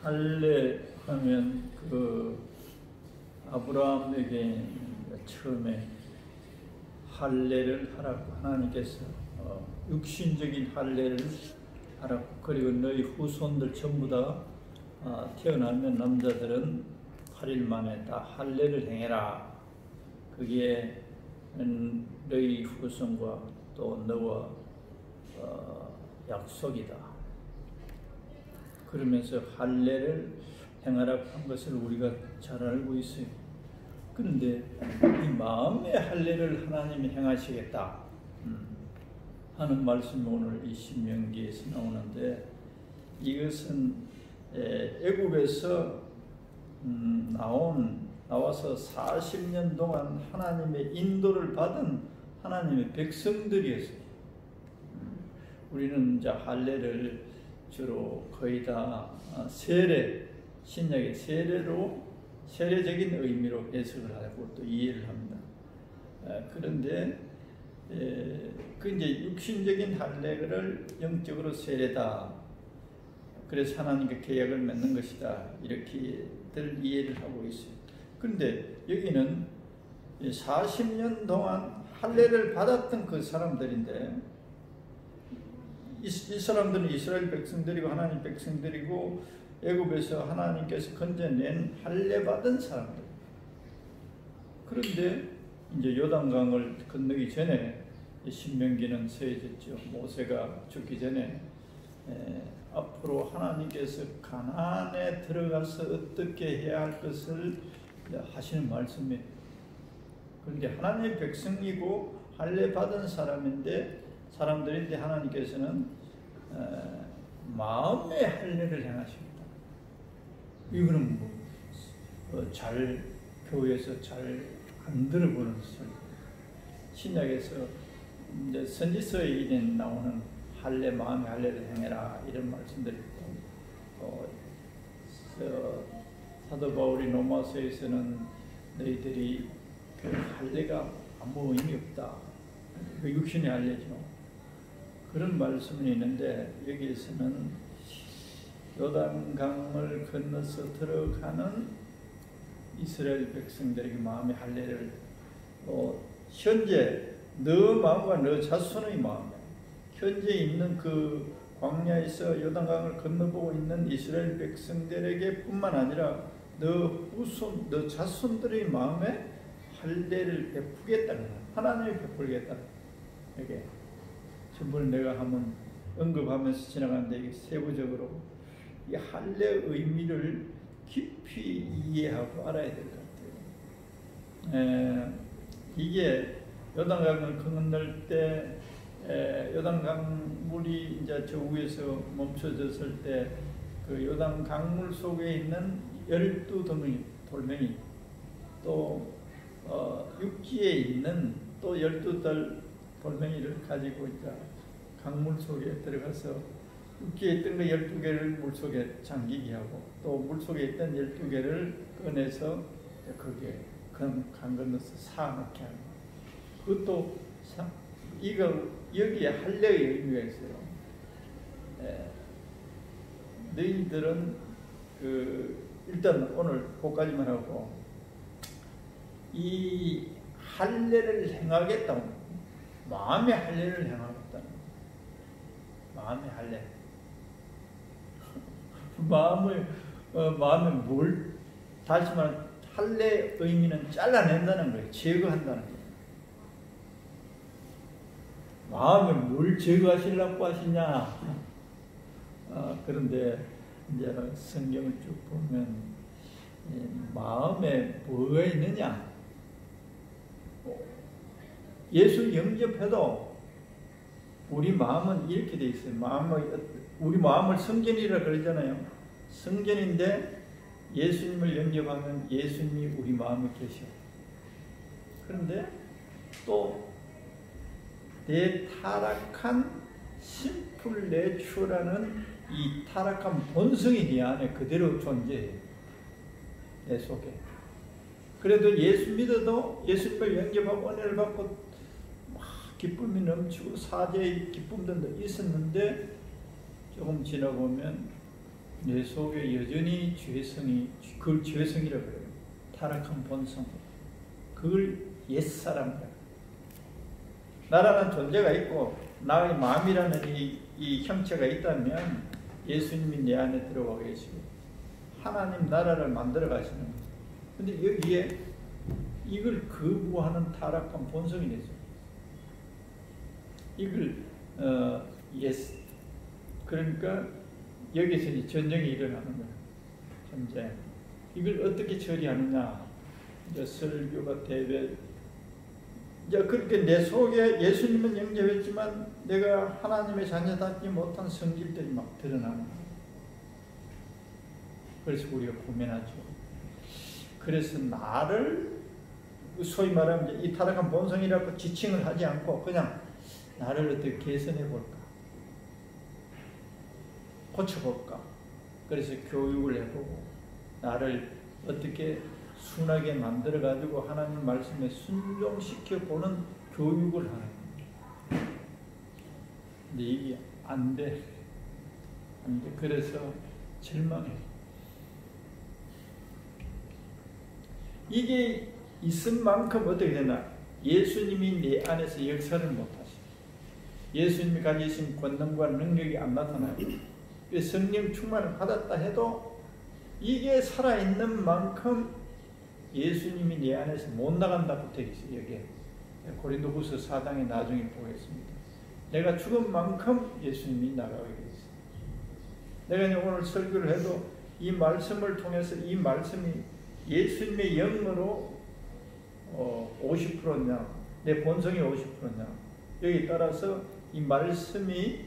할례 하면 그 아브라함에게 처음에 할례를 하라고 하나님께서 육신적인 할례를 하라고, 그리고 너희 후손들 전부 다 태어나면 남자들은 8일 만에 다 할례를 행해라. 그게 너희 후손과 또 너와 약속이다. 그러면서 할례를 행하라고 한 것을 우리가 잘 알고 있어요. 그런데 이 마음의 할례를 하나님이 행하시겠다 하는 말씀이 오늘 이 신명기에서 나오는데, 이것은 애굽에서 나와서 40년 동안 하나님의 인도를 받은 하나님의 백성들이었어요. 우리는 이제 할례를 주로 거의 다 세례, 신약의 세례적인 의미로 해석을 하고 또 이해를 합니다. 그런데 그 이제 육신적인 할례를 영적으로 세례다. 그래서 하나님과 계약을 맺는 것이다. 이렇게들 이해를 하고 있어요. 그런데 여기는 40년 동안 할례를 받았던 그 사람들인데, 이 사람들은 이스라엘 백성들이고 하나님 백성들이고 애굽에서 하나님께서 건져낸 할례 받은 사람들. 그런데 이제 요단강을 건너기 전에 신명기는 서해졌죠. 모세가 죽기 전에 앞으로 하나님께서 가나안에 들어가서 어떻게 해야 할 것을 하시는 말씀이에요. 그런데 하나님의 백성이고 할례 받은 사람들인데 하나님께서는 마음의 할례를 행하십니다. 이거는 잘 교회에서 잘 안 들어보는 소리. 신약에서 이제 선지서에 나오는 할례, 마음의 할례를 행해라 이런 말씀들이 있고, 사도 바울이 로마서에서는 너희들이 그 할례가 아무 의미 없다. 그 육신의 할례죠. 그런 말씀이 있는데, 여기에서는 요단강을 건너서 들어가는 이스라엘 백성들에게 마음의 할례를 현재 너 마음과 너 자손의 마음, 현재 있는 그 광야에서 요단강을 건너보고 있는 이스라엘 백성들에게 뿐만 아니라 너 자손들의 마음에 할례를 베푸겠다는 거야. 하나님이 베풀겠다. 이게 전부 내가 한번 언급하면서 지나가는데, 이게 세부적으로 이 할례의 의미를 깊이 이해하고 알아야 될 것 같아요. 이게 요단강을 건널 때 요단강 물이 이제 저 위에서 멈춰졌을 때 그 요단강물 속에 있는 12돌멩이 또 육지에 있는 또 12돌멩이를 가지고 이제 강물 속에 들어가서 육지에 있던 거 12개를 물속에 잠기게 하고, 또 물속에 있던 12개를 꺼내서 거기에 강 건너서 쌓아놓게 하는 거예요. 그것도 여기에 할례의 의미가 있어요. 너희들은 일단 오늘 그까지만 하고, 이 할례를 행하겠다고, 마음의 할례를 행하겠다는 거예요. 마음의 할례. 마음에 다시 말하면 할례의 의미는 잘라낸다는 거예요. 제거한다는 거예요. 마음에 뭘 제거하시려고 하시냐? 그런데 이제 성경을 쭉 보면 마음에 뭐가 있느냐? 예수 영접해도 우리 마음은 이렇게 돼 있어요. 우리 마음을 성전이라 그러잖아요. 성전인데 예수님을 영접하면 예수님이 우리 마음에 계셔. 그런데 또 내 타락한 심플 내추라는 이 타락한 본성이 네 안에 그대로 존재해요. 내 속에. 그래도 예수 믿어도 예수님을 영접하고 은혜를 받고 기쁨이 넘치고 사죄의 기쁨도 있었는데, 조금 지나보면 내 속에 여전히 죄성이, 그걸 죄성이라고 그래요. 타락한 본성. 그걸 옛사람이라고. 나라는 존재가 있고 나의 마음이라는 이 형체가 있다면 예수님이 내 안에 들어와 계시고 하나님 나라를 만들어 가시는 거예요. 근데 여기에 이걸 거부하는 타락한 본성이 되죠. 이걸 그러니까 여기서 이 전쟁이 일어나는 거예요. 전쟁. 이걸 어떻게 처리하느냐. 이제 설교가 대배. 이제 그렇게 내 속에 예수님은 영접했지만 내가 하나님의 자녀답지 못한 성질들이 막 드러나는 거예요. 그래서 우리가 고민하죠. 그래서 나를 소위 말하면 이 타락한 본성이라고 지칭을 하지 않고 그냥 나를 어떻게 개선해 볼까, 고쳐볼까. 그래서 교육을 해보고 나를 어떻게 순하게 만들어 가지고 하나님 말씀에 순종시켜 보는 교육을 하는 거예요. 근데 이게 안 돼. 그래서 절망해. 이게 있은 만큼 어떻게 되나? 예수님이 내 안에서 역사를 못하시고 예수님이 가지신 권능과 능력이 안 나타나요. 성령 충만을 받았다 해도 이게 살아있는 만큼 예수님이 내 안에서 못 나간다 붙어있어요. 여기에 고린도후서 4장에 나중에 보겠습니다. 내가 죽은 만큼 예수님이 나가게 되었어요. 내가 오늘 설교를 해도 이 말씀을 통해서 이 말씀이 예수님의 영으로 50%냐 내 본성이 50%냐 여기 따라서 이 말씀이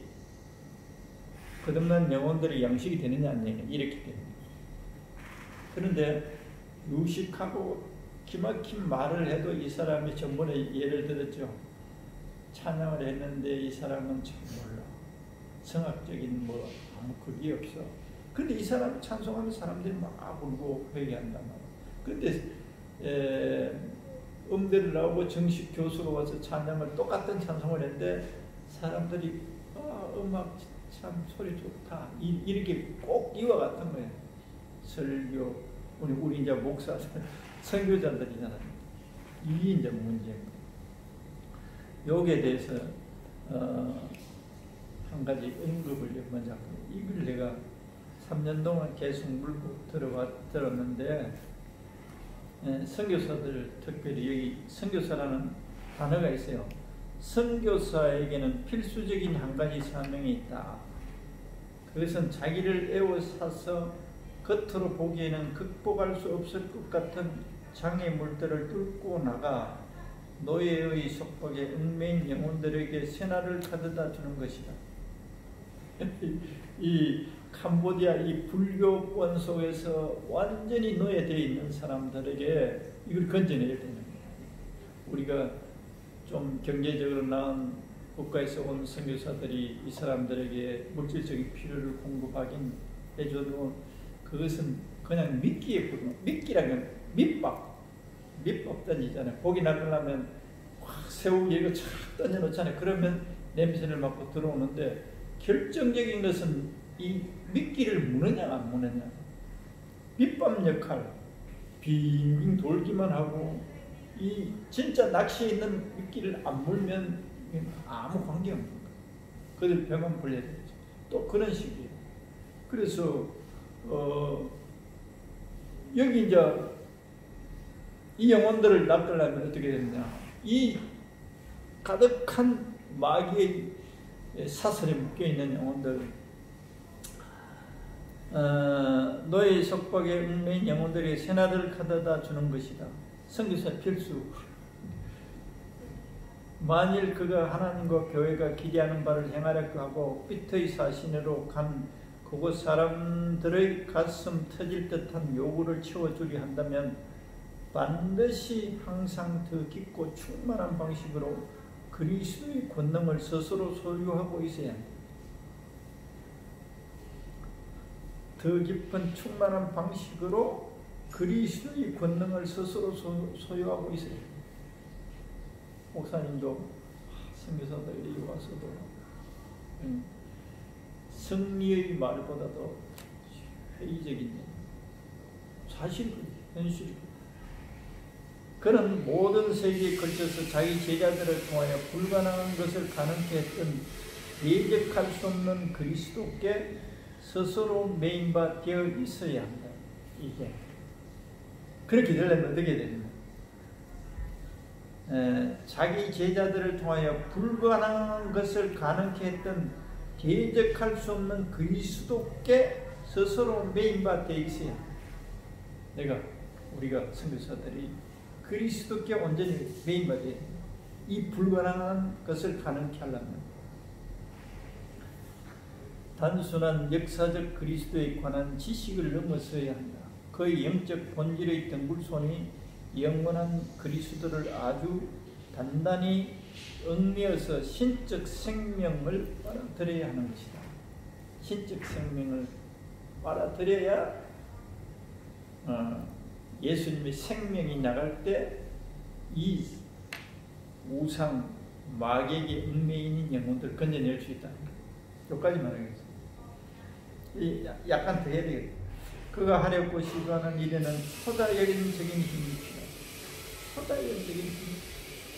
거듭난 영혼들의 양식이 되느냐 안 되느냐 이렇게 됩니다. 그런데 유식하고 기막힌 말을 해도 이 사람이 전번에 예를 들었죠. 찬양을 했는데 이 사람은 참 몰라. 성악적인 뭐 아무 그게 없어. 근데 이 사람이 찬송하는 사람들이 막 울고 회개한단 말이야. 근데 음대를 나오고 정식 교수가 와서 찬양을 똑같은 찬송을 했는데 사람들이 음악 참 소리 좋다 이렇게 꼭 이와 같은 거예요. 설교 우리 이제 목사들 선교자들이잖아요. 이게 이제 문제입니다. 여기에 대해서 한 가지 언급을 먼저 하고 이걸 내가 3년 동안 계속 물고 들었는데 선교사들 특별히 여기 선교사라는 단어가 있어요. 선교사에게는 필수적인 한 가지 사명이 있다. 그것은 자기를 애워싸서 겉으로 보기에는 극복할 수 없을 것 같은 장애물들을 뚫고 나가 노예의 속박에 얽매인 영혼들에게 새날을 가져다 주는 것이다. 이 캄보디아 이 불교권 속에서 완전히 노예되어 있는 사람들에게 이걸 건져내야 되는 거예요. 우리가 좀 경제적으로 나은 국가에서 온 선교사들이 이 사람들에게 물질적인 필요를 공급하긴 해줘도 그것은 그냥 미끼에 부르는 미끼라는 밑밥 던지잖아요. 고기 낚으려면 확 새우 이거 착 던져놓잖아요. 그러면 냄새를 맡고 들어오는데 결정적인 것은 이 미끼를 무느냐 안 무느냐. 밑밥 역할 빙빙 돌기만 하고 이 진짜 낚시에 있는 미끼를 안 물면 아무 관계없는 거예요. 그들 배만 불려야 되죠. 또 그런 식이에요. 그래서 여기 이제 이 영혼들을 낚으려면 어떻게 되느냐. 이 가득한 마귀의 사슬에 묶여있는 영혼들 너의 속박에 얽매인 영혼들에게 새날을 가져다 주는 것이다. 선교사 필수. 만일 그가 하나님과 교회가 기대하는 바를 행하려고 하고 삐터의 사신으로 간 그곳 사람들의 가슴 터질 듯한 요구를 채워주려 한다면 반드시 항상 더 깊고 충만한 방식으로 그리스도의 권능을 스스로 소유하고 있어야 합니다. 더 깊은 충만한 방식으로 그리스도의 권능을 스스로 소유하고 있어야 합니다. 목사님도 선교사들이 와서도 승리의 말보다도 회의적인 사실이고 현실이고. 그는 모든 세계에 걸쳐서 자기 제자들을 통하여 불가능한 것을 가능케 했던 예측할 수 없는 그리스도께 스스로 메인바 되어 있어야 한다. 이게 그렇게 되려면 어떻게 됩니까? 자기 제자들을 통하여 불가능한 것을 가능케 했던 대적할 수 없는 그리스도께 스스로 메인바 되어 있어야 한다. 우리가 선교사들이 그리스도께 온전히 메인바 되어 있다. 이 불가능한 것을 가능케 하려면 단순한 역사적 그리스도에 관한 지식을 넘어서야 한다. 그의 영적 본질의 덩굴손이 영원한 그리스도를 아주 단단히 얽매어서 신적 생명을 빨아들여야 하는 것이다. 신적 생명을 빨아들여야 예수님의 생명이 나갈 때 이 우상 마귀에게 얽매여 있는 영혼들을 건져낼 수 있다. 여기까지 말하겠습니다. 약간 더 해야 되겠다. 그가 하려고 시도하는 일에는 초다역인적인 힘이 필요하다. 초다역인적인 힘.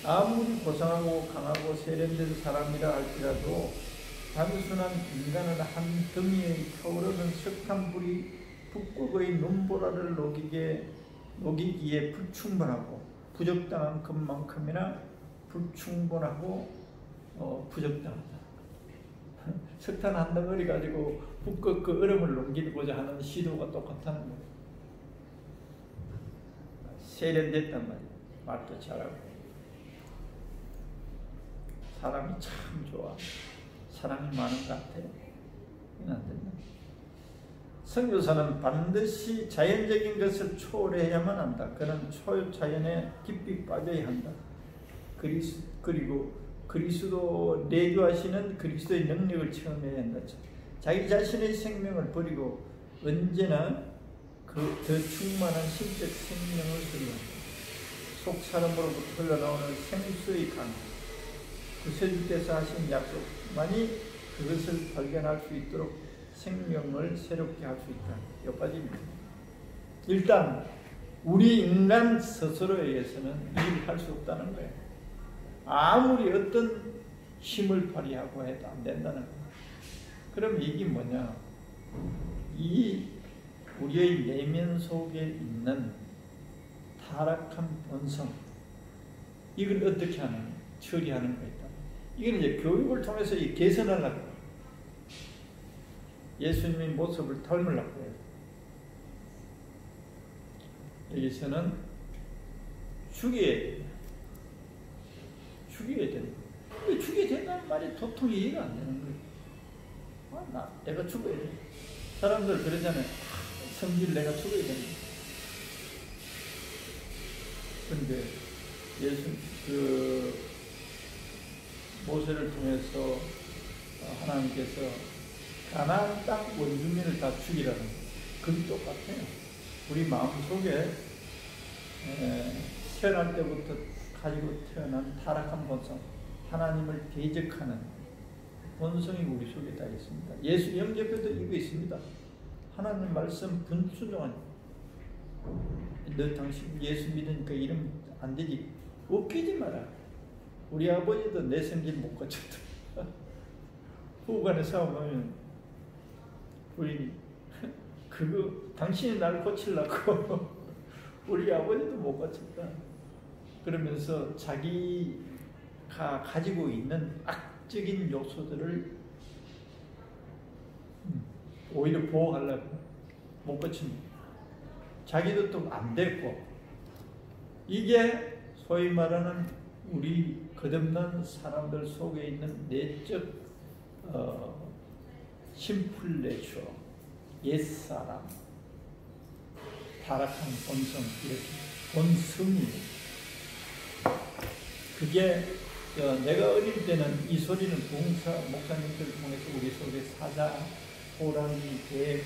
아무리 고상하고 강하고 세련된 사람이라 할지라도 단순한 인간은 한 더미에 타오르는 석탄불이 북극의 눈보라를 녹이기에 불충분하고 부적당한 것만큼이나 불충분하고 부적당하다. 석탄 한 덩어리 가지고 북극 그 얼음을 넘기고자 하는 시도가 똑같다는 거예요. 세련됐단 말이에요. 말도 잘하고 사람이 참 좋아. 사랑이 많은 것 같아요. 이건 안 된다. 선교사는 반드시 자연적인 것을 초월해야만 한다. 그는 초자연에 깊이 빠져야 한다. 그리고 그리스도 내주하시는 그리스도의 능력을 체험해야 한다. 자기 자신의 생명을 버리고 언제나 그 더 충만한 신적 생명을 소리한다. 속 사람으로부터 흘러나오는 생수의 강, 구세주께서 하신 약속만이 그것을 발견할 수 있도록 생명을 새롭게 할 수 있다. 여기까지입니다. 일단 우리 인간 스스로에 의해서는 일을 할 수 없다는 거예요. 아무리 어떤 힘을 발휘하고 해도 안 된다는 거예요. 그럼 이게 뭐냐? 이 우리의 내면 속에 있는 타락한 본성, 이걸 어떻게 하는, 처리하는 거다. 이걸 이제 교육을 통해서 개선하려고 해요. 예수님의 모습을 닮으려고 해요. 여기서는 죽여야 돼요. 죽여야 되는 거예요. 죽여야 된다는 말이 도통 이해가 안 되는 거예요. 내가 죽어야 돼. 사람들 그러잖아요. 성질 내가 죽어야 된다. 그런데 모세를 통해서 하나님께서 가나안 땅 원주민을 다 죽이라는 거예요. 그게 똑같아요. 우리 마음속에 태어날 때부터 가지고 태어난 타락한 본성, 하나님을 대적하는 본성이 우리 속에 다 있습니다. 예수 영접에도 이거 있습니다. 하나님 말씀 분순종한, 너 당신 예수 믿으니까 이름 안 되지, 웃기지 마라. 우리 아버지도 내 성질 못 고쳤다. 부부간에 싸우면 부인이 그거 당신이 날 고치려고 우리 아버지도 못 고쳤다. 그러면서 자기가 가지고 있는 악적인 요소들을 오히려 보호하려고 못 고칩니다. 자기도 또 안 됐고, 이게 소위 말하는 우리 거듭난 사람들 속에 있는 내적 심플내추어, 옛사람, 타락한 본성, 이렇게 본성이, 그게 내가 어릴 때는 이 소리는 부흥사 목사님들을 통해서 우리 속에 사자, 호랑이, 뱀,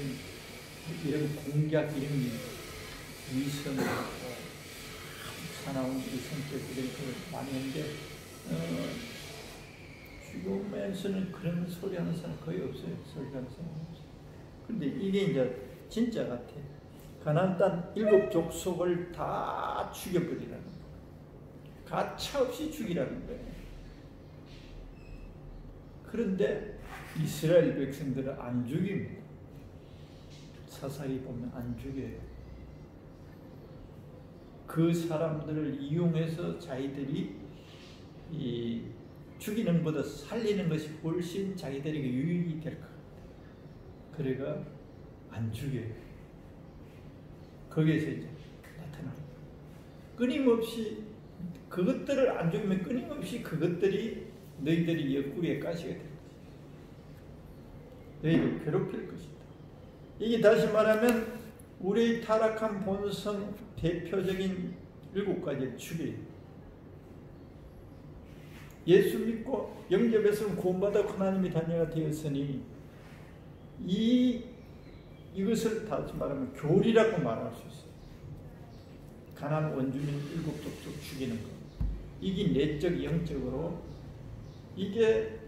이런 공작, 이런 위선을 사나운 이 성격, 이런 걸 많이 했는데 죽음에서는 그런 소리 하는 사람 거의 없어요. 소리 하는 사람 없어요. 그런데 이게 이제 진짜 같아. 가나안 땅 7 족속을 다 죽여버리라는 거예요. 가차없이 죽이라는 거예요. 그런데 이스라엘 백성들은 안 죽입니다. 사사기 보면 안 죽여요. 그 사람들을 이용해서 자기들이 죽이는 것보다 살리는 것이 훨씬 자기들에게 유익이 될 것 같아요. 그래가 안 죽여요. 거기에서 이제 나타나요. 끊임없이 그것들을 안 죽이면 끊임없이 그것들이 너희들이 옆구리에 가시가 될 것이다. 너희를 괴롭힐 것이다. 이게 다시 말하면 우리의 타락한 본성 대표적인 7가지를 죽여요. 예수 믿고 영접해서 구원받아 하나님의 자녀가 되었으니 이것을 다시 말하면 교리라고 말할 수 있어요. 가나안 원주민 7 족속 죽이는 것. 이게 내적 영적으로 이게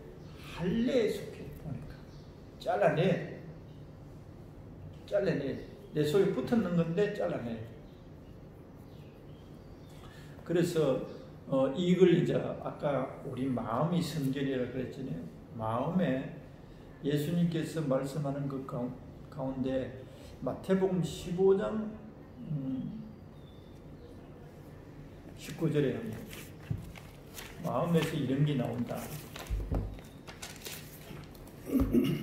할례에 속해 보니까 잘라내. 내 속에 붙었는 건데 잘라내. 그래서 이걸 이제 아까 우리 마음이 성결이라고 그랬잖아요. 마음에 예수님께서 말씀하는 것 가운데 마태복음 15장 19절에 마음에서 이런 게 나온다.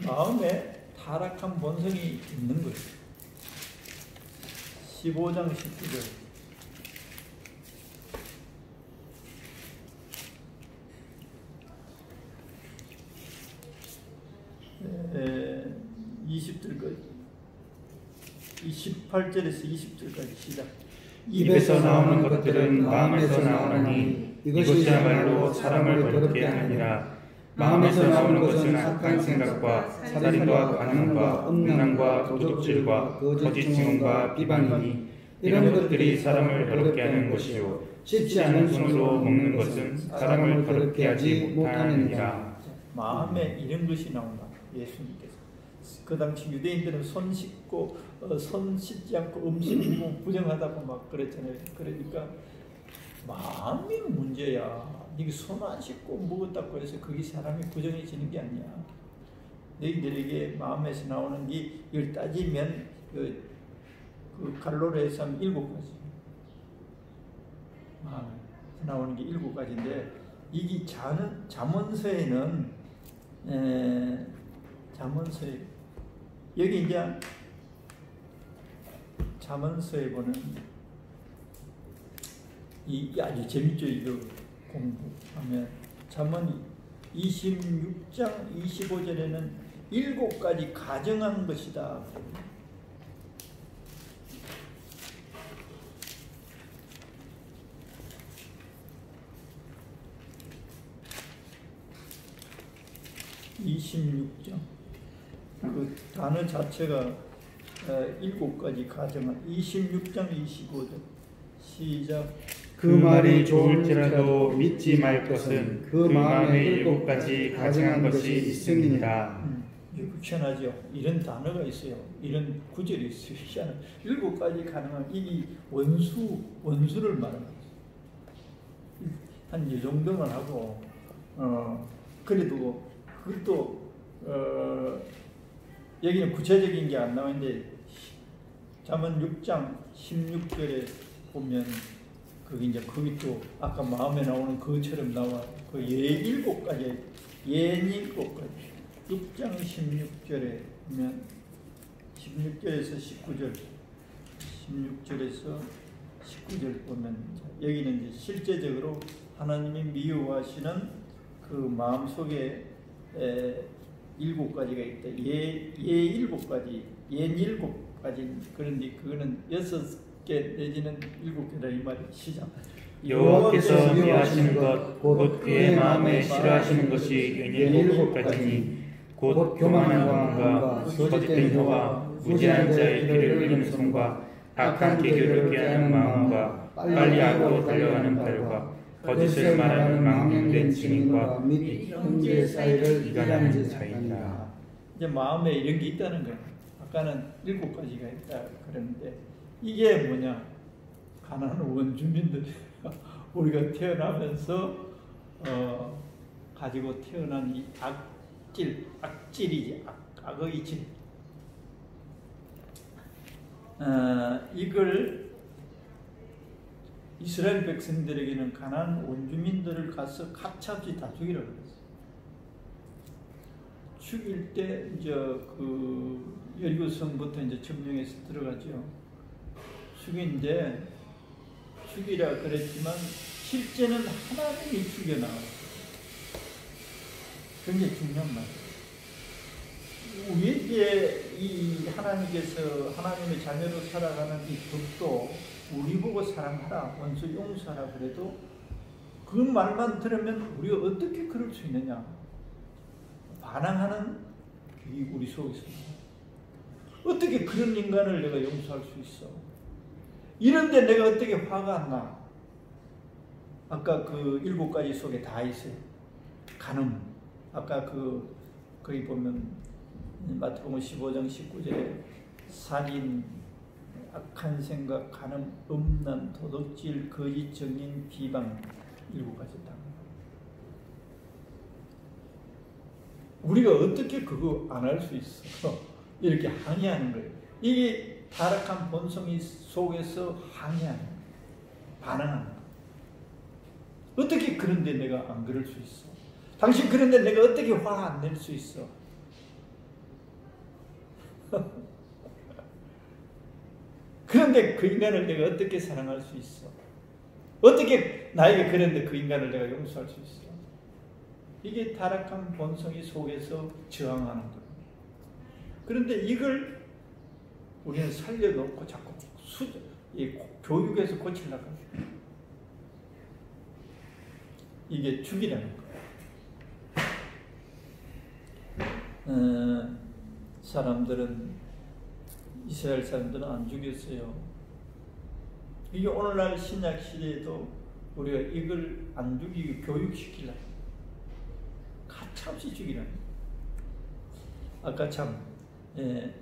마음에 타락한 본성이 있는 거예요. 15장 19절. 20절까지 28절에서 20절까지 시작. 입에서 나오는 것들은 마음에서 나오나니 이것이야말로 사람을 더럽게 하느니라. 마음에서 나오는 것은 악한 생각과 살인과 간음과 음란과 도둑질과 거짓 증언과 비방이니 이런 것들이 사람을 더럽게 하는 것이요 씻지 않은 손으로 먹는 것은 사람을 더럽게 하지 못하느니라. 마음에 이런 것이 나온다. 예수님께서 그 당시 유대인들은 손 씻고 손 씻지 않고 음식 먹고 부정하다고 막 그랬잖아요. 그러니까 마음이 문제야. 이게 손 안 씻고 먹었다고 해서 그게 사람이 부정해지는 게 아니야. 너희들에게 마음에서 나오는 게 이걸 따지면 그 갈로레에서 하면 7가지. 마음에서 나오는 게 7가지인데 이게 잠언서에는 잠언서에 여기 이제 잠언서에 보는 이 아주 재밌죠. 이거 공부하면 잠언 26장 25절에는 7가지 가정한 것이다. 그 단어 자체가 7가지 가정한 26장 25절 시작. 그 말이 좋을지라도 믿지 말 것은 그 마음에 7가지 가정한 것이 있음이니라. 희한하죠. 이런 단어가 있어요. 이런 구절이 있어요. 희한한 7가지 가능한 이게 원수를 말하는 거죠. 한 이 정도만 하고 그래도 그것도 여기는 구체적인 게 안 나오는데 잠언 6장 16절에 보면 그게 이제 거기 또 아까 마음에 나오는 그것처럼 나와. 그 예 7가지 7가지 6장 16절에 보면 16절에서 19절 16절에서 19절 보면 여기는 이제 실제적으로 하나님이 미워하시는 그 마음속에 7가지가 있다. 예 7가지, 예 7가지. 그런데 그거는 6개 내지는 7개다 이 말이 시작. 여호와께서 미워하시는 것 곧 그의 마음에 싫어하시는 것이 연일 7가지니 곧 교만한 마음과 거짓된 혀와 무지한 자의 길을 이루는 손과 악한 계교를 꾀하는 마음과 빨리 악으로 달려가는 발과 거짓을 말하는 망령된 증인과 및 형제 사이를 이간하는 자이니라. 이제 마음에 이런 게 있다는 거예요. 아까는 7가지가 있다 그랬는데 이게 뭐냐? 가나안 원주민들 우리가 태어나면서 가지고 태어난 이 악질이지, 악의 질. 이걸 이스라엘 백성들에게는 가나안 원주민들을 가서 가차없이 다 죽이라고 그랬어요. 죽일 때 이제 그 여리고성부터 이제 점령해서 들어가죠. 죽인데 죽이라 그랬지만 실제는 하나님이 죽여나갔어요. 굉장히 중요한 말이에요. 우리에게 이 하나님께서 하나님의 자녀로 살아가는 이 법도 우리 보고 사랑하라, 원수 용서하라 그래도 그 말만 들으면 우리가 어떻게 그럴 수 있느냐? 반항하는 그게 우리 속에 있습니다. 어떻게 그런 인간을 내가 용서할 수 있어? 이런데 내가 어떻게 화가 안 나? 아까 그 7가지 속에 다 있어요. 간음. 아까 거기 보면 마태복음 15장 19절에 살인, 악한 생각, 간음, 음란, 도둑질, 거짓 증인, 비방 7가지다. 우리가 어떻게 그거 안 할 수 있어? 이렇게 항의하는 거예요. 이게 타락한 본성 속에서 항의하는 거예요. 반항하는 거예요. 어떻게 그런데 내가 안 그럴 수 있어? 당신 그런데 내가 어떻게 화 안 낼 수 있어? 그런데 그 인간을 내가 어떻게 사랑할 수 있어? 어떻게 나에게 그런데 그 인간을 내가 용서할 수 있어? 이게 타락한 본성이 속에서 저항하는 거예요. 그런데 이걸 우리는 살려놓고 자꾸 교육에서 고치려고 해요. 이게 죽이라는 거예요. 이스라엘 사람들은 안 죽였어요. 이게 오늘날 신약 시대에도 우리가 이걸 안 죽이고 교육시키려고 가차없이 죽이라는 거예요. 아까 참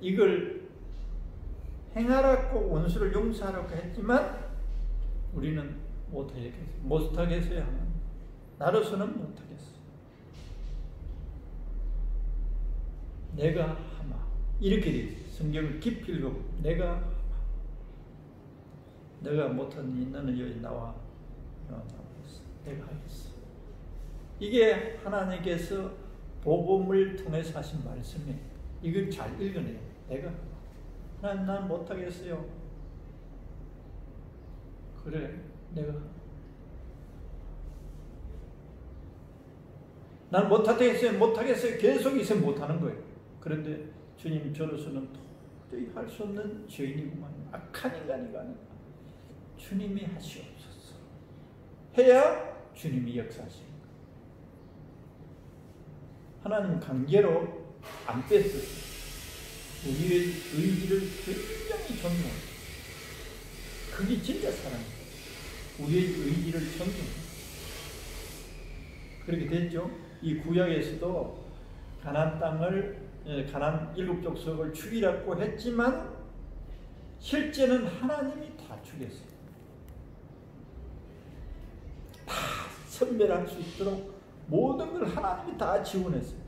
이걸 행하라고 원수를 용서하라고 했지만 우리는 못하겠어요. 나로서는 못하겠어. 내가 하마. 이렇게 돼 있어요. 성경을 깊이 읽어보면 내가 못한 일 너는 여기 나와. 내가 하겠어. 이게 하나님께서 복음을 통해서 하신 말씀이에요. 이걸 잘 읽어내요. 난 못하겠어요. 그래, 난 못하겠어요. 계속 있으면 못하는 거예요. 그런데 주님, 저로서는 도저히 할 수 없는 죄인이구만. 악한 인간이가 아니라 주님이 하시옵소서. 해야 주님이 역사하십니다. 하나님은 강제로 안 뺐어요. 우리의 의지를 굉장히 존중해요. 그게 진짜 사랑이에요. 우리의 의지를 존중해요. 그렇게 됐죠. 이 구약에서도 가나안 땅을 가나안 7족속을 죽이라고 했지만 실제는 하나님이 다 죽였어요. 다 선멸할 수 있도록 모든 걸 하나님이 다 지원했어요.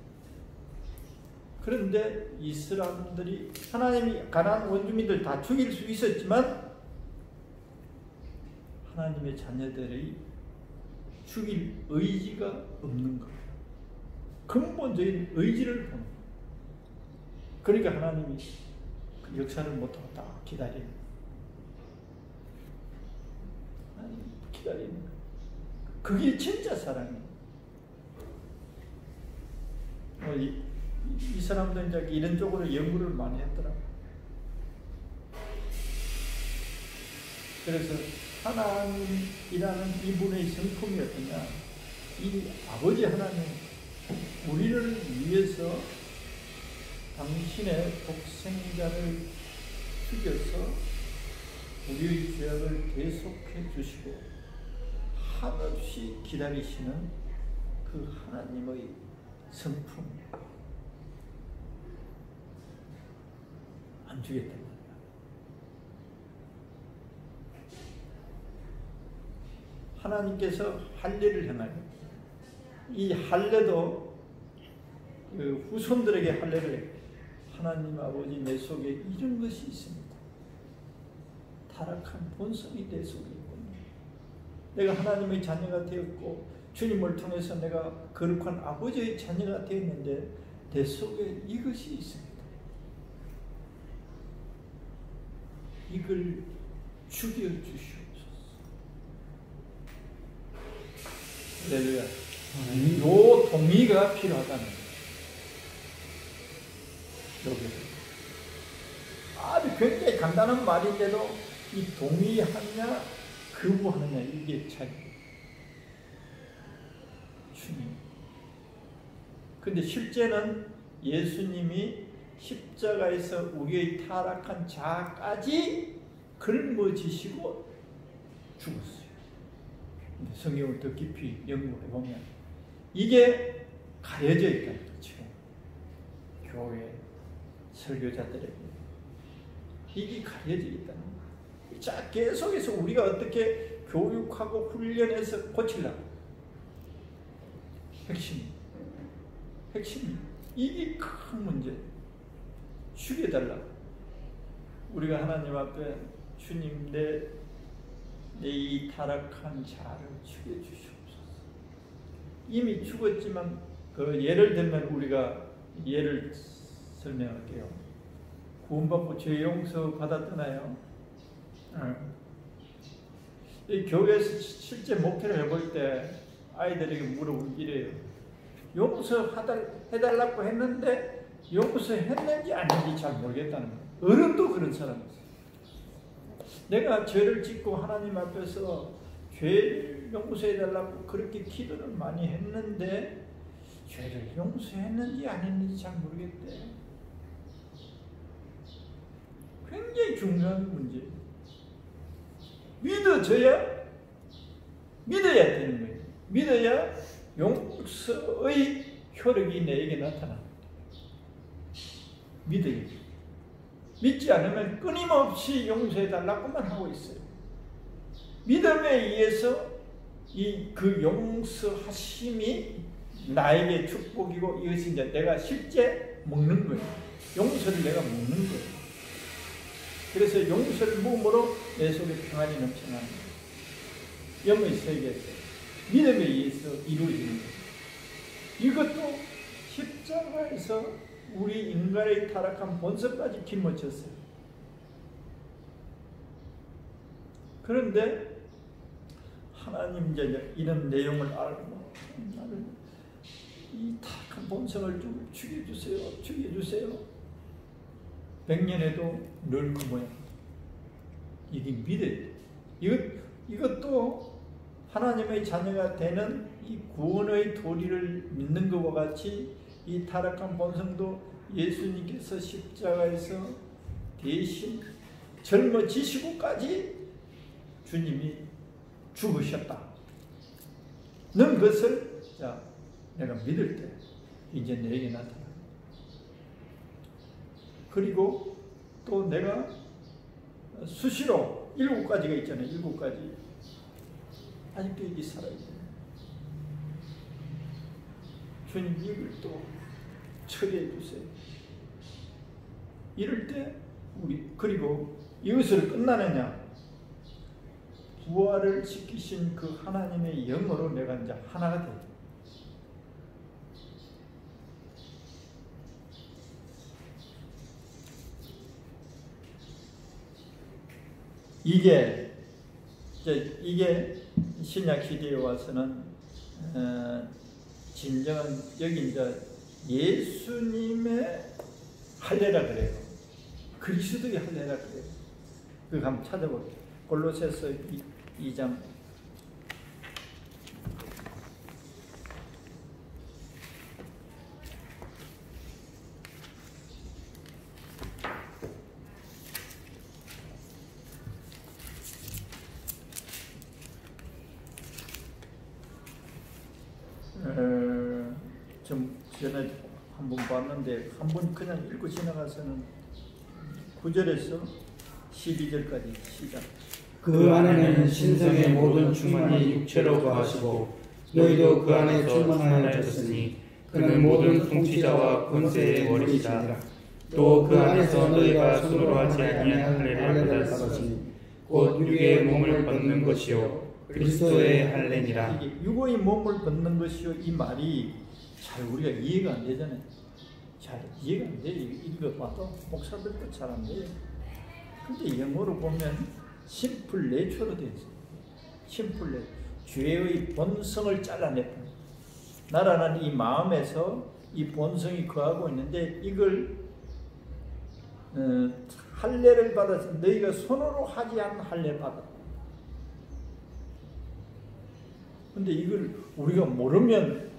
그런데 이 사람들이 하나님이 가나안 원주민들 다 죽일 수 있었지만 하나님의 자녀들이 죽일 의지가 없는 거예요. 근본적인 의지를 보는 거예요. 그러니까 하나님이 그 역사를 못하고 딱 기다리는 거예요. 하나님 기다리는 거예요. 그게 진짜 사랑이에요. 이 사람들은 이제 이런 쪽으로 연구를 많이 했더라고요. 그래서 하나님이라는 이분의 성품이 어떠냐? 이 아버지 하나님, 우리를 위해서 당신의 독생자를 죽여서 우리의 죄악을 대속해 주시고 한없이 기다리시는 그 하나님의 성품. 안 주겠단 말이야. 하나님께서 할례를 행하여 이 할례도 그 후손들에게 할례를 해. 하나님 아버지 내 속에 이런 것이 있습니다. 타락한 본성이 내 속에 있군요. 내가 하나님의 자녀가 되었고 주님을 통해서 내가 거룩한 아버지의 자녀가 되었는데 내 속에 이것이 있습니다. 이걸 죽여주시옵소서. 할렐루야. 요 동의가 필요하다는 거예요. 여기 아주 굉장히 간단한 말인데도 이 동의하느냐 거부하느냐 이게 차이. 주님. 근데 실제는 예수님이 십자가에서 우리의 타락한 자까지 걸머지시고 죽었어요. 근데 성경을 더 깊이 연구해 보면 이게 가려져 있다는 거죠. 교회 설교자들에게 이게 가려져 있다는 거예요. 자, 계속해서 우리가 어떻게 교육하고 훈련해서 고치려고 핵심이 이게 큰 문제. 죽여달라고. 우리가 하나님 앞에 주님 내 이 타락한 자를 죽여주시옵소서. 이미 죽었지만 그 예를 들면 우리가 예를 설명할게요. 구원받고 죄 용서 받았잖아요. 이 교회에서 실제 목회를 해볼 때 아이들에게 물어보면 이래요. 용서해달라고 했는데 용서했는지 아닌지 잘 모르겠다는 거예요. 어른도 그런 사람이에요. 내가 죄를 짓고 하나님 앞에서 죄를 용서해달라고 그렇게 기도를 많이 했는데 죄를 용서했는지 안 했는지 잘 모르겠대. 굉장히 중요한 문제예요. 믿어야 되는 거예요. 믿어야 용서의 효력이 내게 나타납니다. 믿어야. 믿지 않으면 끊임없이 용서해달라고만 하고 있어요. 믿음에 의해서 그 용서하심이 나에게 축복이고 이것이 이제 내가 실제 먹는 거예요. 용서를 내가 먹는 거예요. 그래서 용서를 먹음으로 내 속에 평안이 넘쳐나는 거예요. 영의 세계에서 믿음에 의해서 이루어지는 거예요. 이것도 십자가에서 우리 인간의 타락한 본성까지 김어쳤어요. 그런데 하나님 이제 이런 내용을 알고 나를 이 타락한 본성을 좀 죽여주세요. 100년에도 늘 그 모양. 이게 믿어요. 이것도 하나님의 자녀가 되는 이 구원의 도리를 믿는 것과 같이 이 타락한 본성도 예수님께서 십자가에서 대신 젊어지시고까지 주님이 죽으셨다. 는 것을 내가 믿을 때 이제 내게 나타나. 그리고 또 내가 수시로 7가지가 있잖아요. 7가지. 아직도 이게 살아있어요. 주님 이걸 또 처리해 주세요. 이럴 때 그리고 이것으로 끝나느냐? 부활을 시키신 그 하나님의 영으로 내가 이제 하나가 돼요. 이게 신약 시대에 와서는 진정한 여기 이제 예수님의 할례라 그래요. 그리스도의 할례라 그래요. 그거 한번 찾아볼게요. 골로새서 2장. 좀 전에 한 번 봤는데 한 번 그냥 읽고 지나가서는 9절에서 12절까지 시작. 그 안에는 신성의 모든 충만이 육체로 거하시고 너희도 그 안에 충만하였으니 그는 모든 통치자와 권세의 머리시라. 또 그 안에서 너희가 손으로 하지 아니한 할례를 받았으니 곧 육의 몸을 벗는 것이요 그리스도의 할례니라. 이게 육의 몸을 벗는 것이요, 이 말이 잘 우리가 이해가 안 되잖아요. 잘 이해가 안 돼요. 이거 봐도 목사들도 잘 안 돼요. 근데 영어로 보면 심플 내추로 되어 있어요. 심플 내 죄의 본성을 잘라냈다. 나라는 이 마음에서 이 본성이 거하고 있는데 이걸 할례를 받아서 너희가 손으로 하지 않은 할례를 받았다. 근데 이걸 우리가 모르면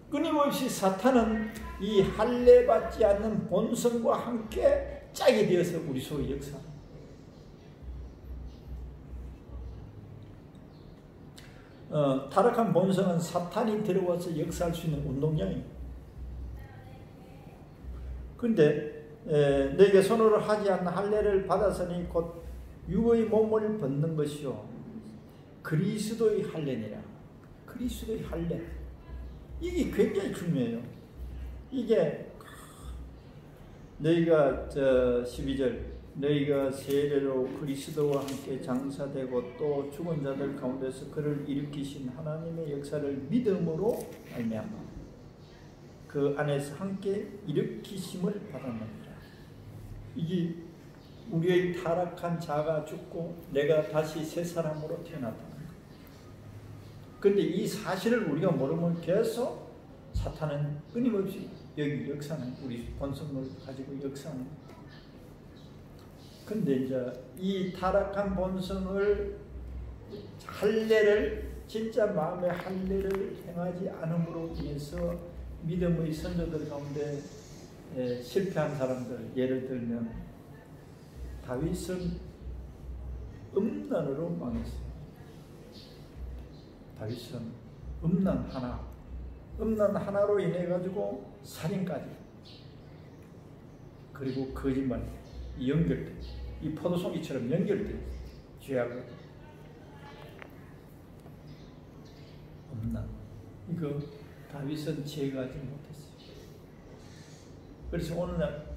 끊임없이 사탄은 이 할례 받지 않는 본성과 함께 짝이 되어서 우리 속에 역사합니다. 타락한 본성은 사탄이 들어와서 역사할 수 있는 운동장입니다. 그런데 너희가 손으로 하지 않는 할례를 받았으니 곧 육의 몸을 벗는 것이요 그리스도의 할례니라. 그리스도의 할례, 이게 굉장히 중요해요. 이게 너희가 12절 너희가 세례로 그리스도와 함께 장사되고 또 죽은 자들 가운데서 그를 일으키신 하나님의 역사를 믿음으로 말미암아 그 안에서 함께 일으키심을 받았느니라. 이게 우리의 타락한 자가 죽고 내가 다시 새 사람으로 태어났다. 근데 이 사실을 우리가 모르면 계속 사탄은 끊임없이 여기 역사는 우리 본성을 가지고 역사는. 근데 이제 이 타락한 본성을 할례를 진짜 마음의 할례를 행하지 않음으로 인해서 믿음의 선조들 가운데 실패한 사람들, 예를 들면 다윗은 음란으로 망했어요. 다윗은 음란 하나로 인해 가지고 살인까지, 그리고 거짓말 연결돼, 이 포도송이처럼 연결돼 죄하고 음란. 이거 다윗은 제거하지 못했어요. 그래서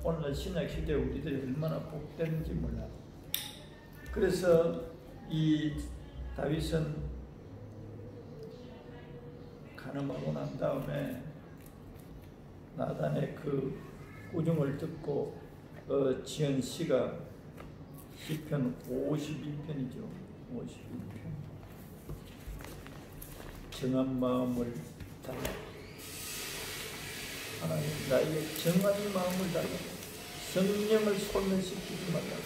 오늘날 신약 시대 우리들이 얼마나 복되는지 몰라. 그래서 이 다윗은 간음하고 난 다음에 나단의 그 꾸중을 듣고 지은 시가 시편 52편이죠. 52편. 정한 마음을 달라. 하나님 나에게 정한 마음을 달라. 성령을 소멸시키지 말라.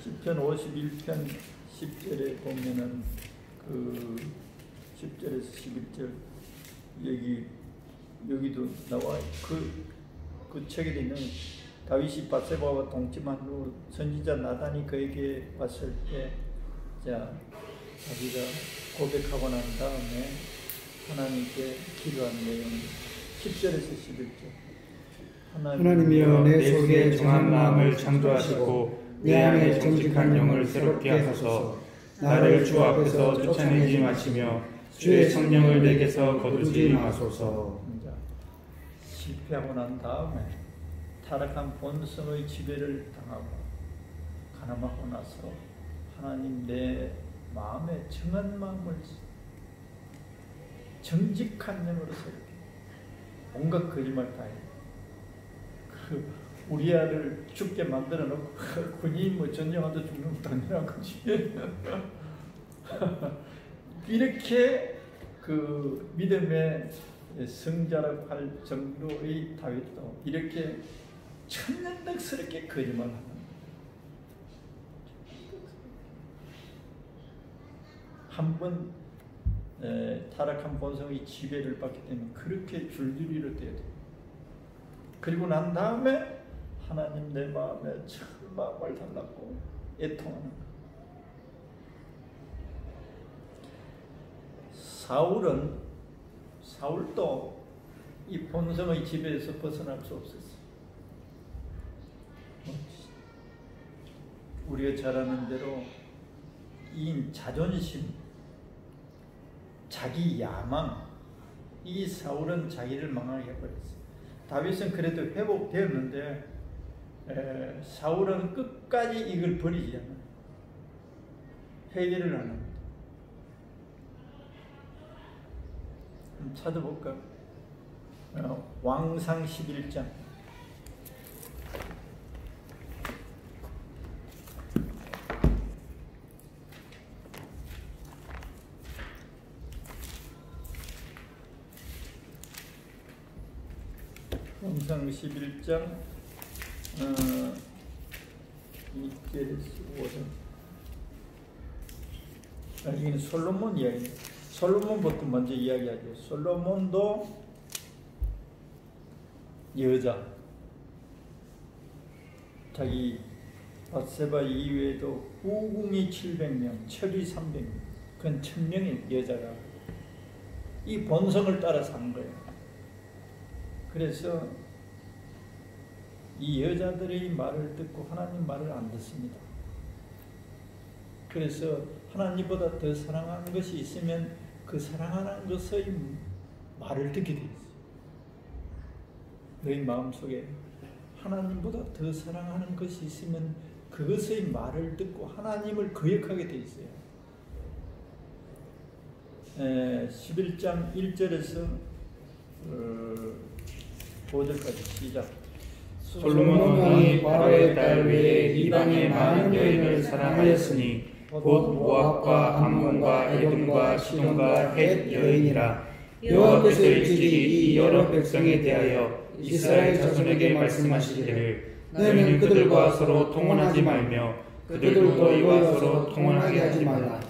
시편 51편 10절에 보면은 그 10절에서 11절 여기도 나와. 그 책에 있는 다윗이 밧세바와 동침한 후 선지자 나단이 그에게 왔을 때, 자 자기가 고백하고 난 다음에 하나님께 기도한 내용 10절에서 11절. 하나님이여 내 속에 정한 마음을 창조하시고 내 안에 정직한 영을 새롭게 하소서. 나를 주 앞에서 쫓아내지 마시며 주의 성령을 내게서 거두지 마소서. 실패하고 난 다음에 타락한 본성의 지배를 당하고 가늠하고 나서 하나님 내 마음에 정한 마음을 정직한 영으로 새롭게, 온갖 거짓말 다 해. 우리아를 죽게 만들어 놓고 군인 뭐 전쟁하다 죽는 것도 아니라 그지. 이렇게 그 믿음의 성자라고 할 정도의 다윗도 이렇게 천연덕스럽게 거짓말하는, 한번 타락한 본성의 지배를 받기 때문에 그렇게 줄줄이로 돼야 돼. 그리고 난 다음에 하나님 내 마음에 참 마음을 달라고 애통하는 것. 사울도 이 본성의 지배에서 벗어날 수 없었어요. 우리가 잘 아는 대로 이 자존심, 자기 야망, 이 사울은 자기를 망하게 해버렸어요. 다윗은 그래도 회복되었는데 사울은 끝까지 이걸 버리지 않아요. 회개를 안 합니다. 찾아볼까? 왕상 11장. 왕상 11장 2절에서 5절. 여기는 솔로몬 이야기. 솔로몬부터 먼저 이야기하죠. 솔로몬도 여자, 자기 밧세바 이외에도 후궁이 700명, 철이 300명, 그건 1000명의 여자가 이 본성을 따라 산 거예요. 그래서 이 여자들의 말을 듣고 하나님 말을 안 듣습니다. 그래서 하나님보다 더 사랑하는 것이 있으면 그 사랑하는 것의 말을 듣게 돼 있어요. 너희 마음속에 하나님보다 더 사랑하는 것이 있으면 그것의 말을 듣고 하나님을 거역하게 돼 있어요. 11장 1절에서 5절까지 시작. 솔로몬 왕이 바로의 딸 외에 이방의 많은 여인을 사랑하였으니 곧 모압과 암몬과 에돔과 시돈과 헷 여인이라. 여호와께서 일찍이 이 여러 백성에 대하여 이스라엘 자손에게 말씀하시기를 너희는 그들과 서로 통혼하지 말며 그들도 너희와 서로 통혼하게 하지 말라.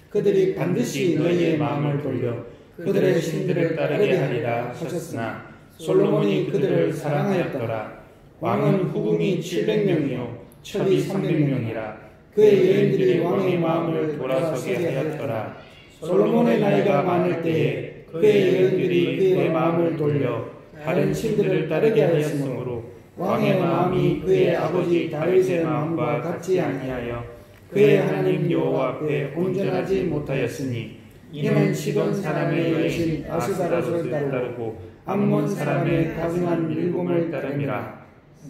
그들이 반드시 너희의 마음을 돌려 그들의 신들을 따르게 하리라 하셨으나 솔로몬이 그들을 사랑하였더라. 왕은 후궁이 700명이요 철이 300명이라. 그의 여인들이 왕의 마음을 돌아서게 하였더라. 솔로몬의 나이가 많을 때에 그의 여인들이 그의 마음을 돌려 다른 신들을 따르게 하였으므로 왕의 마음이 그의 아버지 다윗의 마음과 같지 아니하여 그의 하나님 여호와 앞에 온전하지 못하였으니 이는 시돈 사람의 여신 아스다롯을 따르고 암몬 사람의 가증한 밀곰을 따름이라.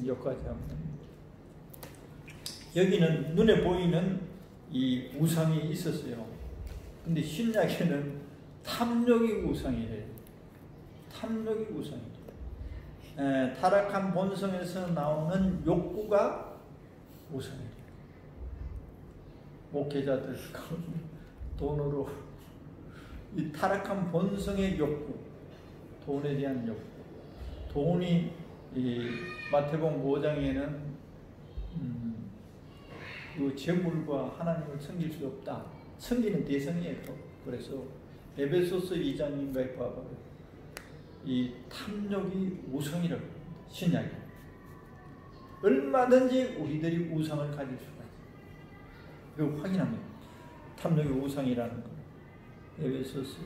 여기까지 합니다. 여기는 눈에 보이는 이 우상이 있었어요. 근데 신약에는 탐욕이 우상이래요. 탐욕이 우상이래요. 타락한 본성에서 나오는 욕구가 우상이래요. 목회자들 돈으로 이 타락한 본성의 욕구, 돈에 대한 욕구, 돈이 이 마태복음 5장에는 그 재물과 하나님을 섬길 수 없다. 섬기는 대상이에요. 그래서 에베소서 2장인가에 봐봐요. 이 탐욕이 우상이라고 합니다. 신약에. 얼마든지 우리들이 우상을 가질 수가 있어요. 그거 확인합니다. 탐욕이 우상이라는 거. 에베소서.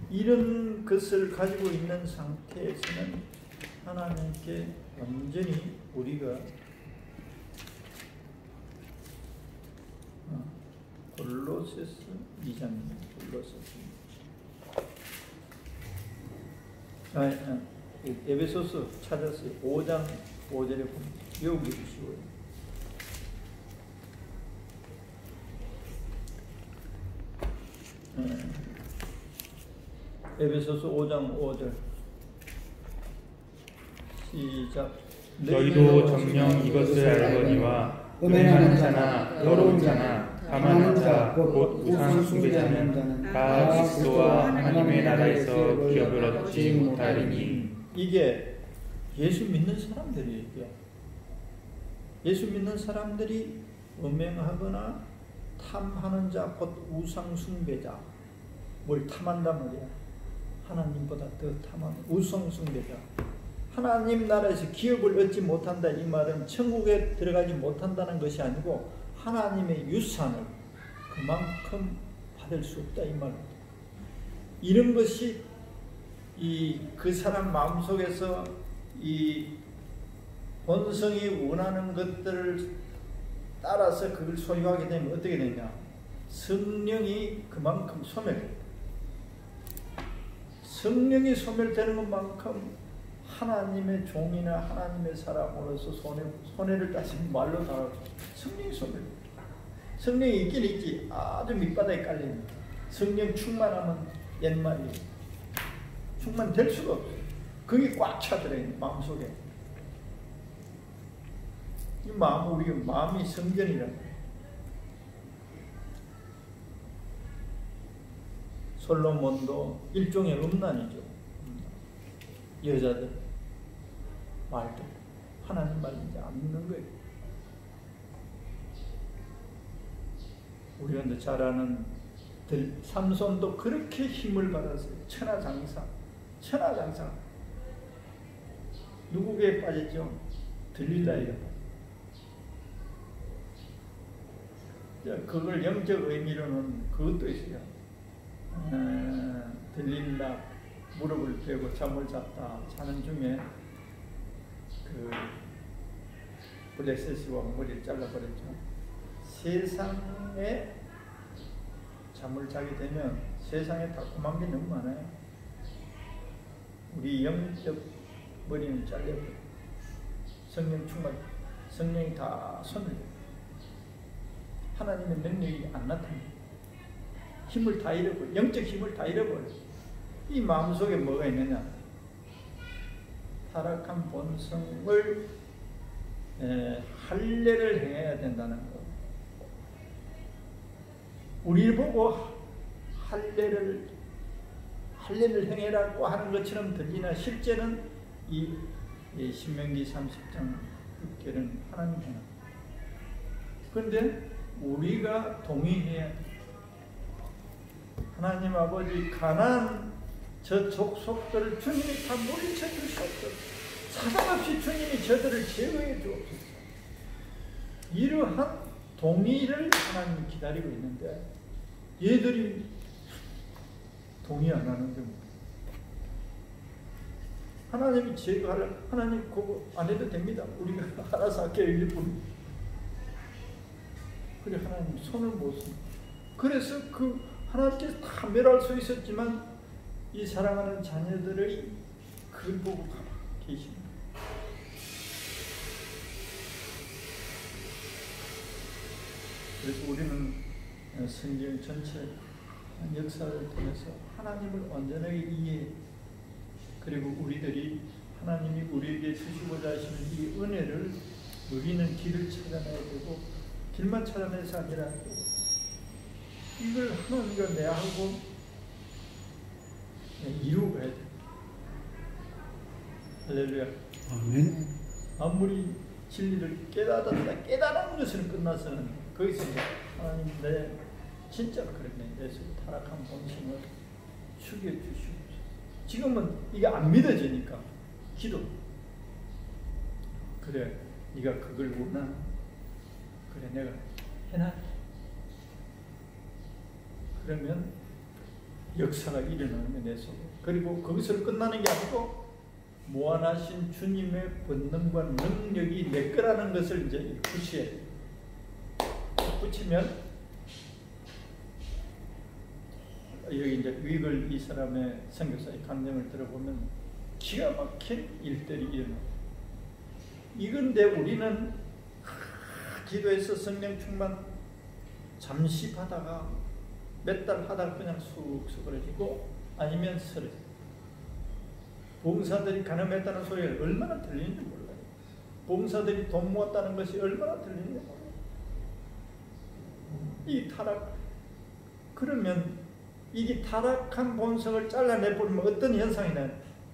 이런 것을 가지고 있는 상태에서는 하나님께 완전히 우리가 골로새서 2장입니다. 골로새서. 에베소서 찾았어요. 5장 5절에 보면 외우기 쉬워요. 에베소서 5장 5절 시작. 너희도 정녕 이것을 알거니와 음행하는 자나 더러운 자나 가만한 자 곧 우상 숭배자는 다 그리스도와 하나님의 나라에서 기업을 얻지 못하리니. 이게 예수 믿는 사람들이에요. 예수 믿는 사람들이 음행하거나 탐하는 자 곧 우상 숭배자. 뭘 탐한단 말이야. 하나님보다 더 탐하는 우상 숭배자. 하나님 나라에서 기업을 얻지 못한다. 이 말은 천국에 들어가지 못한다는 것이 아니고 하나님의 유산을 그만큼 받을 수 없다. 이 말입니다. 이런 것이 그 사람 마음속에서 이 본성이 원하는 것들을 따라서 그걸 소유하게 되면 어떻게 되냐? 성령이 그만큼 소멸해요. 성령이 소멸되는 것만큼 하나님의 종이나 하나님의 사람으로서 손해를 따지면 말로 다 성령이 소멸해요. 성령이 있긴 있지. 아주 밑바닥에 깔립니다. 성령 충만하면 옛말이에요. 충만될 수가 없어요. 그게 꽉 차들어있는 마음속에. 이 마음, 우리 마음이 성전이라고. 솔로몬도 일종의 음란이죠. 여자들 말도 하나님 말 이제 안 믿는 거예요. 우리가 이제 잘 아는 삼손도 그렇게 힘을 받았어요. 천하장사. 누구에게 빠졌죠? 들릴라에게 빠졌죠. 그걸 영적 의미로는 그것도 있어요. 들릴라 무릎을 베고 잠을 잤다 자는 중에 그 블레셋과 머리를 잘라버렸죠. 세상에 잠을 자게 되면 세상에 달콤한 게 너무 많아요. 우리 영적 머리는 잘려버려요. 성령 충만, 성령이 다 손을 대요. 하나님의 능력이 안 나타나요. 힘을 다 잃어버려요. 영적 힘을 다 잃어버려요. 이 마음속에 뭐가 있느냐? 타락한 본성을 할례를 행해야 된다는 거. 우리 보고 할례를 행해라고 하는 것처럼 들리나 실제는 이 신명기 30장 6절은 하나님 행합니다. 그런데 우리가 동의해야 돼. 하나님 아버지 가나안 저 족속들을 주님이 다 물리쳐 주시옵소서. 사정없이 주님이 저들을 제거해 주옵소서. 이러한 동의를 하나님이 기다리고 있는데 얘들이 동의 안 하는데 하나님이 제거하려 하나님 그거 안 해도 됩니다. 우리가 알아서 할게요. 일뿐. 그래 하나님 손을 못 씁니다. 그래서 그 하나님께서 다 멸할 수 있었지만 이 사랑하는 자녀들의 그걸 보고 계십니다. 그래서 우리는 성경 전체 역사를 통해서 하나님을 온전하게 이해, 그리고 우리들이 하나님이 우리에게 주시고자 하시는 이 은혜를 누리는 길을 찾아내야 되고, 길만 찾아내서 아니라 이걸 하나님과 내하고 이루어가야 돼. 할렐루야. 아멘. 아무리 진리를 깨달은 것은 끝나서는 거기서 하나님 내 진짜 그랬네. 내 타락한 본성을 죽여주시옵소서. 지금은 이게 안 믿어지니까 기도. 그래, 네가 그걸 원하나? 그래, 내가 해놔. 그러면 역사가 일어나는 내 속에. 그리고 거기서 끝나는 게 아니고 무한하신 주님의 본능과 능력이 내 거라는 것을 이제 붙여야 돼. 붙이면 여기 이제 위글 이 사람의 선교사의 강령을 들어보면 기가 막힌 일들이 일어나요. 이건데 우리는 기도해서 성령 충만 잠시 하다가 몇 달 하다가 그냥 쑥 쓰러지고 아니면 쓰러지고, 봉사들이 가늠했다는 소리가 얼마나 들리는지 몰라요. 봉사들이 돈 모았다는 것이 얼마나 들리는지 몰라요. 이 타락, 그러면 이게 타락한 본성을 잘라내버리면 어떤 현상이 나요?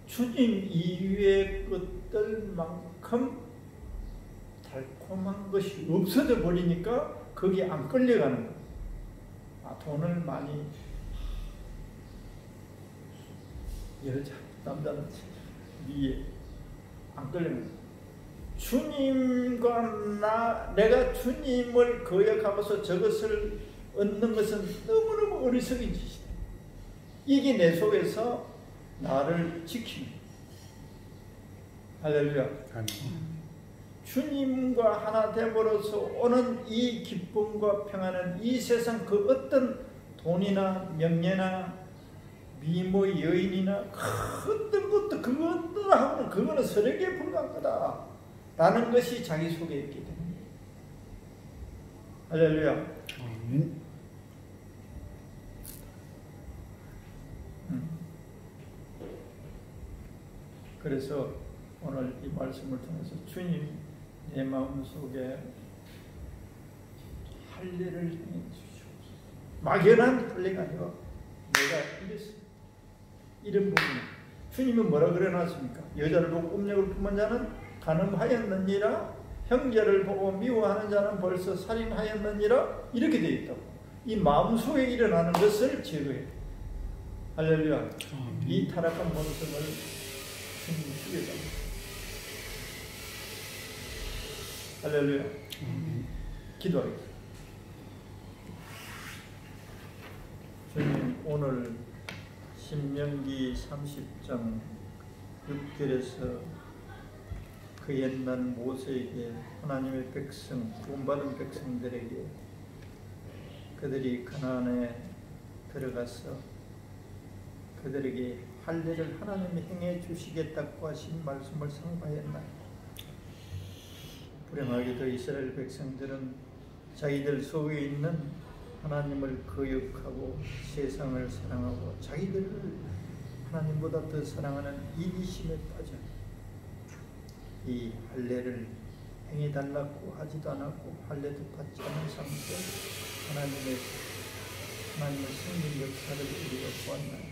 주님 이외의 것들만큼 달콤한 것이 없어져 버리니까 거기에 안 끌려가는 거예요. 돈을 많이, 여자, 남자는 위에 안 끌려가는 거예요. 주님과 내가 주님을 거역하면서 저것을 얻는 것은 너무너무 어리석은 짓이다. 이게 내 속에서 나를 지키는. 할렐루야. 주님과 하나 됨으로써 오는 이 기쁨과 평안은 이 세상 그 어떤 돈이나 명예나 미모의 여인이나 어떤 것도 그것들하고는 그거는 서력에 불과한 거다 라는 것이 자기 속에 있기 때문에. 할렐루야. 그래서 오늘 이 말씀을 통해서 주님 내 마음속에 할례를 행해 주시옵소서. 막연한 할례가 아니라 내가 이랬습니다. 이런 부분. 주님은 뭐라 그래놨습니까? 여자를 보고 음력을 품은 자는 간음하였느니라, 형제를 보고 미워하는 자는 벌써 살인하였느니라, 이렇게 되어 있다고. 이 마음속에 일어나는 것을 제거해. 할렐루야. 이 타락한 본성을 주님이 죽여달라. 할렐루야. 기도하겠습니다. 주님, 오늘 신명기 30장 6절에서 그 옛날 모세에게 하나님의 백성, 구원받은 백성들에게 그들이 가나안에 들어가서 그들에게 할례를 하나님이 행해 주시겠다고 하신 말씀을 상고하였나요? 불행하게도 이스라엘 백성들은 자기들 속에 있는 하나님을 거역하고 세상을 사랑하고 자기들을 하나님보다 더 사랑하는 이기심에 빠져 이 할례를 행해달라고 하지도 않았고 할례도 받지 않은 상태 하나님의 승리 역사를 우리가 보았나요?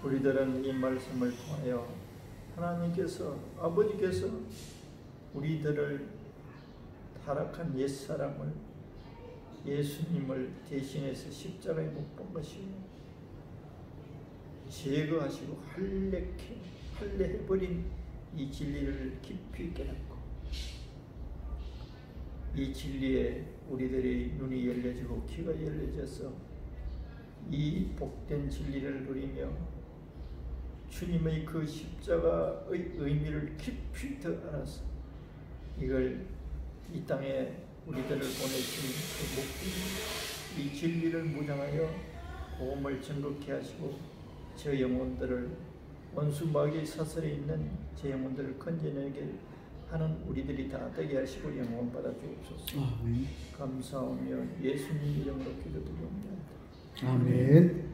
우리들은 이 말씀을 통하여 하나님께서, 아버지께서 우리들을 타락한 옛사람을, 예수님을 대신해서 십자가에 못 박으시고 제거하시고 할례해버린 이 진리를 깊이 깨닫고 이 진리에 우리들의 눈이 열려지고 귀가 열려져서 이 복된 진리를 누리며 주님의 그 십자가의 의미를 깊이 더 알아서 이걸 이 땅에 우리들을 보내신 그 목적이 이 진리를 무장하여 복음을 전국케 하시고 저 영혼들을 원수 마귀의 사슬에 있는 제 영혼들을 건져내게 하는 우리들이 다 되게 하시고 영원 받아 주옵소서. 감사하며 예수님 이름으로 기도드립니다. 아멘.